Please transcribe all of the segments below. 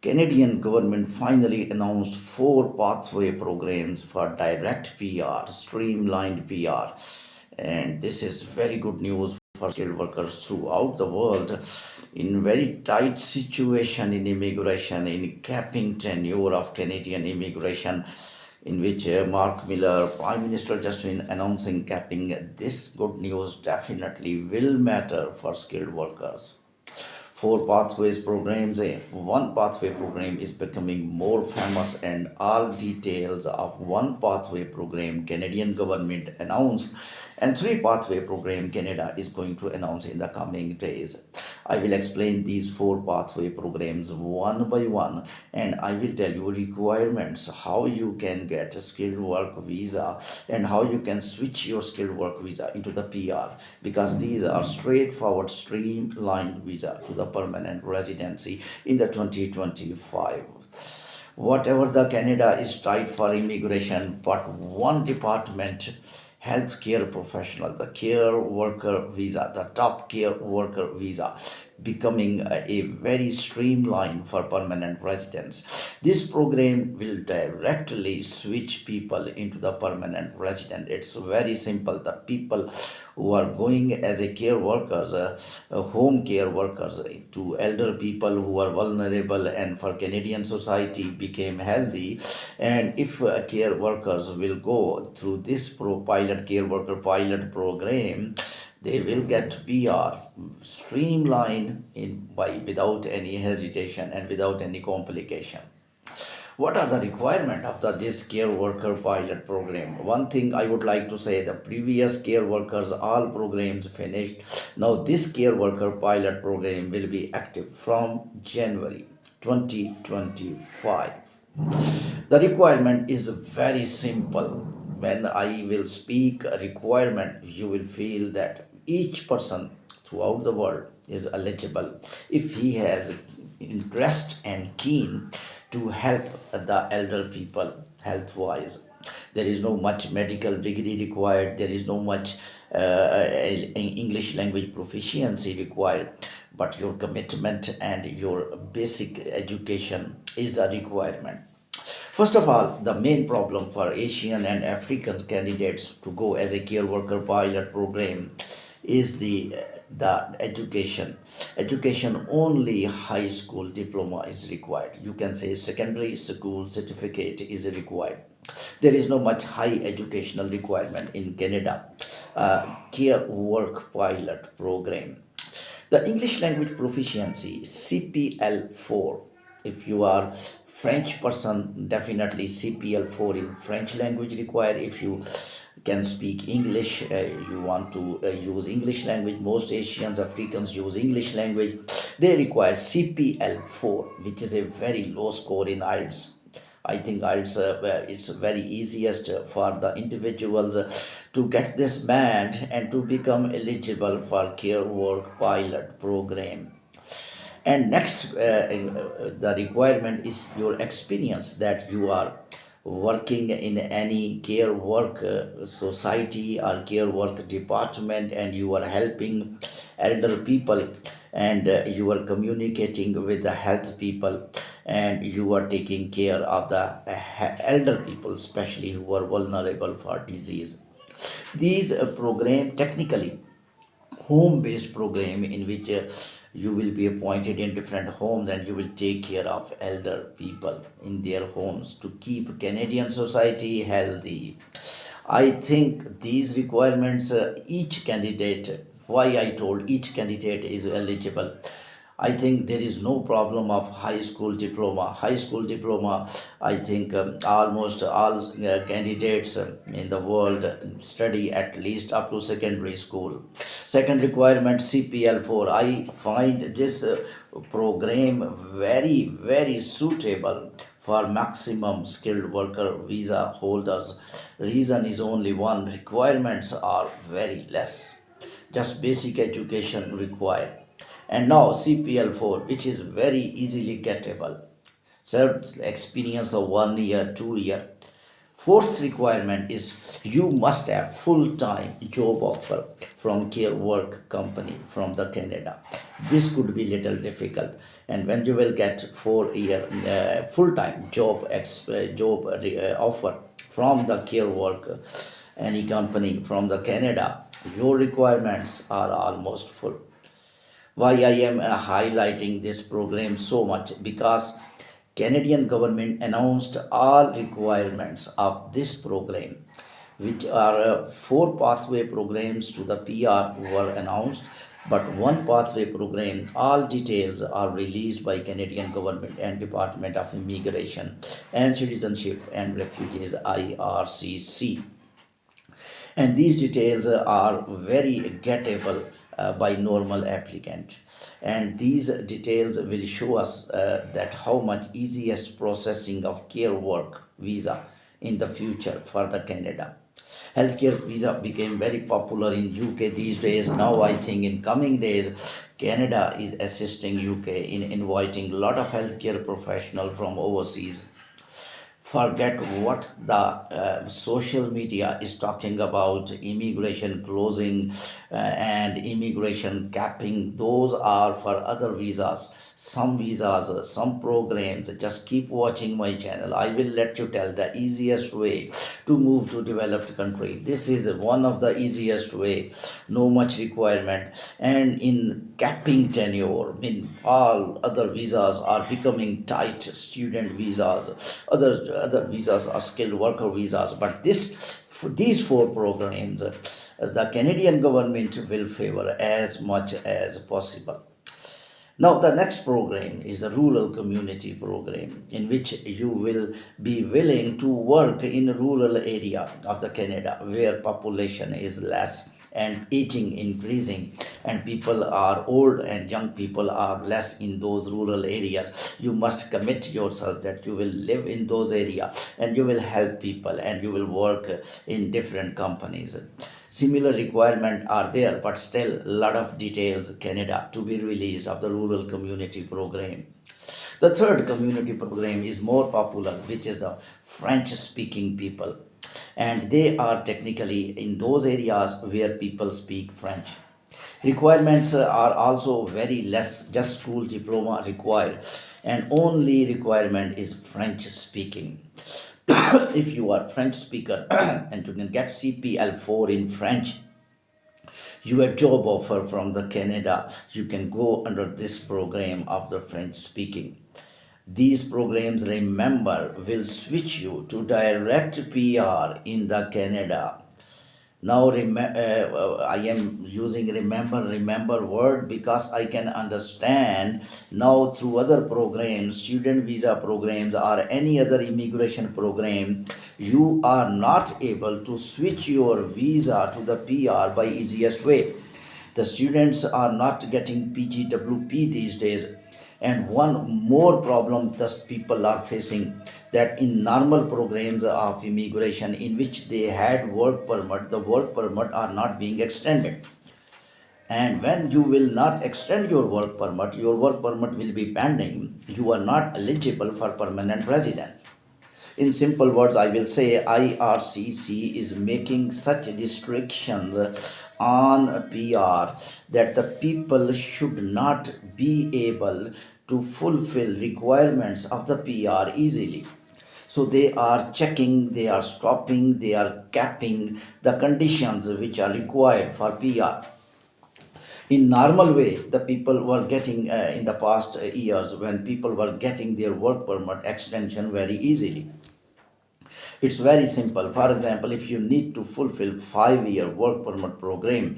Canadian government finally announced 4 pathway programs for direct PR, streamlined PR, and this is very good news for skilled workers throughout the world in very tight situation in immigration, in capping tenure of Canadian immigration, in which Mark Miller, Prime Minister, just been announcing capping. This good news definitely will matter for skilled workers. 4 pathways programs. One pathway program is becoming more famous, and all details of one pathway program Canadian government announced, and 3 pathway program Canada is going to announce in the coming days. I will explain these 4 pathway programs one by one, and I will tell you requirements, how you can get a skilled work visa and how you can switch your skilled work visa into the PR, because these are straightforward streamlined visa to the permanent residency in the 2025. Whatever the Canada is tight for immigration, but one department, healthcare professional, the care worker visa, the top care worker visa, becoming a very streamlined for permanent residents. This program will directly switch people into the permanent resident. It's very simple. The people who are going as a care workers, home care workers, to elder people who are vulnerable and for Canadian society became healthy, and if care workers will go through this care worker pilot program, they will get PR streamlined without any hesitation and without any complication. What are the requirements of this care worker pilot program? One thing I would like to say, the previous care workers, all programs finished. Now this care worker pilot program will be active from January 2025. The requirement is very simple. When I will speak a requirement, you will feel that each person throughout the world is eligible if he has interest and keen to help the elder people health wise. There is no much medical degree required, there is no much English language proficiency required, but your commitment and your basic education is a requirement. First of all, the main problem for Asian and African candidates to go as a care worker pilot program is the education. Education, only high school diploma is required. You can say secondary school certificate is required. There is no much high educational requirement in Canada care work pilot program. The English language proficiency, CPL4. If you are French person, definitely CPL4 in French language required. If you can speak English, you want to use English language. Most Asians, Africans use English language. They require CPL4, which is a very low score in IELTS. I think IELTS, it's very easiest for the individuals to get this band and to become eligible for care work pilot program. And next, the requirement is your experience, that you are working in any care work society or care work department, and you are helping elder people, and you are communicating with the health people, and you are taking care of the elder people, especially who are vulnerable for disease. These program technically home-based program, in which you will be appointed in different homes and you will take care of elder people in their homes to keep Canadian society healthy. I think these requirements, each candidate, why I told each candidate is eligible. I think there is no problem of high school diploma. High school diploma, I think almost all candidates in the world study at least up to secondary school. Second requirement, CPL4. I find this program very, very suitable for maximum skilled worker visa holders. Reason is only one, requirements are very less. Just basic education required. And now CPL4, which is very easily gettable. Served experience of 1 year, 2 year. Fourth requirement is you must have full-time job offer from care work company from the Canada. This could be little difficult, and when you will get 4 year full-time offer from the care work any company from the Canada, your requirements are almost full. Why I am highlighting this program so much? Because Canadian government announced all requirements of this program, which are four pathway programs to the PR were announced, but one pathway program, all details are released by Canadian government and Department of Immigration and Citizenship and Refugees IRCC, and these details are very gettable by normal applicant, and these details will show us that how much easiest processing of care work visa in the future for the Canada. Healthcare visa became very popular in UK these days. Now I think in coming days Canada is assisting UK in inviting a lot of healthcare professional from overseas. Forget what the social media is talking about, immigration closing and immigration capping. Those are for other visas, some visas, some programs. Just keep watching my channel. I will let you tell the easiest way to move to developed country. This is one of the easiest way, no much requirement. And in capping tenure, all other visas are becoming tight, student visas, other visas are skilled worker visas, but these four programs the Canadian government will favor as much as possible. Now the next program is a rural community program, in which you will be willing to work in a rural area of the Canada where population is less and aging increasing, and people are old and young people are less in those rural areas. You must commit yourself that you will live in those areas and you will help people and you will work in different companies. Similar requirements are there, but still a lot of details Canada to be released of the rural community program. The third community program is more popular, which is the French speaking people, and they are technically in those areas where people speak French. Requirements are also very less, just school diploma required, and only requirement is French speaking. If you are French speaker and you can get CPL4 in French, you have job offer from the Canada, you can go under this program of the French speaking. These programs, remember, will switch you to direct PR in the Canada. Now I am using remember word because I can understand now through other programs, student visa programs or any other immigration program, you are not able to switch your visa to the PR by easiest way. The students are not getting PGWP these days. And one more problem that people are facing, that in normal programs of immigration in which they had work permit, the work permit are not being extended. And when you will not extend your work permit will be pending. You are not eligible for permanent resident. In simple words, I will say IRCC is making such restrictions on PR that the people should not be able to fulfill requirements of the PR easily. So they are checking, they are stopping, they are capping the conditions which are required for PR. In normal way, the people were getting in the past years, when people were getting their work permit extension very easily. It's very simple. For example, if you need to fulfill 5-year work permit program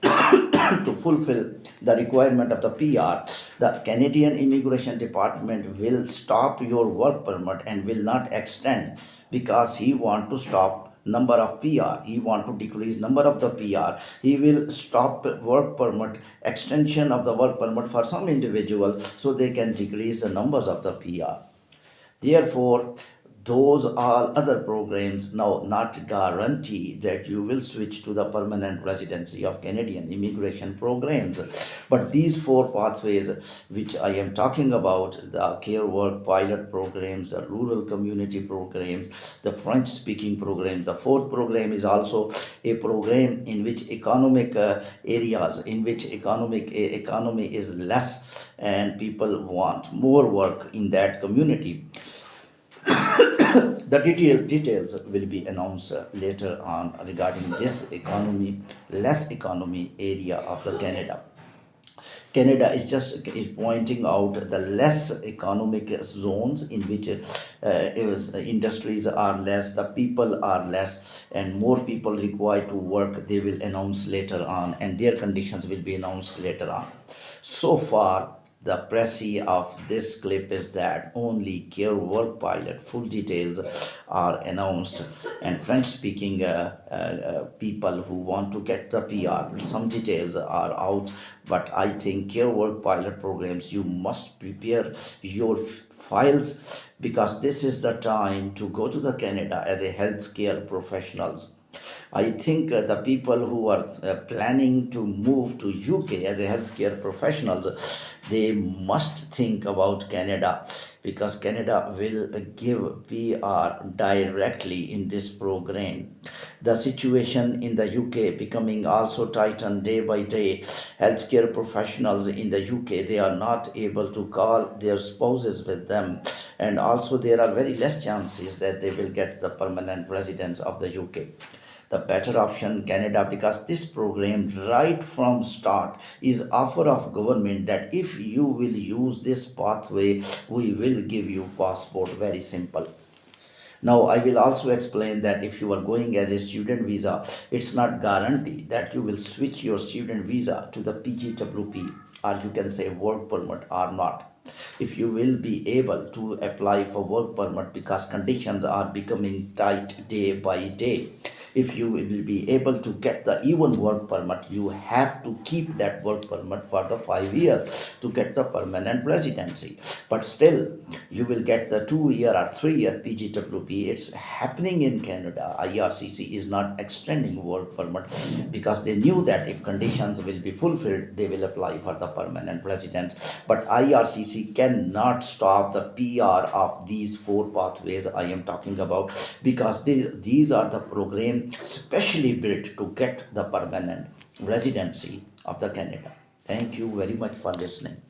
to fulfill the requirement of the PR, the Canadian Immigration Department will stop your work permit and will not extend, because he want to stop number of PR. He want to decrease number of the PR. He will stop work permit extension of the work permit for some individual so they can decrease the numbers of the PR. Therefore, those are other programs now not guarantee that you will switch to the permanent residency of Canadian immigration programs. But these four pathways which I am talking about, the care work pilot programs, the rural community programs, the French speaking program, the fourth program is also a program in which economic areas in which economy is less and people want more work in that community. The details will be announced later on regarding this less economy area of the Canada. Canada is pointing out the less economic zones in which industries are less, the people are less, and more people required to work. They will announce later on, and their conditions will be announced later on. So far, the précis of this clip is that only care work pilot full details are announced, and French speaking people who want to get the PR, some details are out. But I think care work pilot programs, you must prepare your files, because this is the time to go to the Canada as a healthcare professionals. I think the people who are planning to move to UK as a healthcare professionals, they must think about Canada, because Canada will give PR directly in this program. The situation in the UK becoming also tightened day by day. Healthcare professionals in the UK, they are not able to call their spouses with them, and also there are very less chances that they will get the permanent residence of the UK. The better option Canada, because this program right from start is offer of government that if you will use this pathway, we will give you passport. Very simple. Now I will also explain that if you are going as a student visa, it's not guaranteed that you will switch your student visa to the PGWP, or you can say work permit, or not. If you will be able to apply for work permit, because conditions are becoming tight day by day. If you will be able to get the even work permit, you have to keep that work permit for the 5 years to get the permanent residency. But still, you will get the 2-year or 3-year PGWP. It's happening in Canada. IRCC is not extending work permit, because they knew that if conditions will be fulfilled, they will apply for the permanent residence. But IRCC cannot stop the PR of these four pathways I am talking about, because these are the programs specially built to get the permanent residency of the Canada. Thank you very much for listening.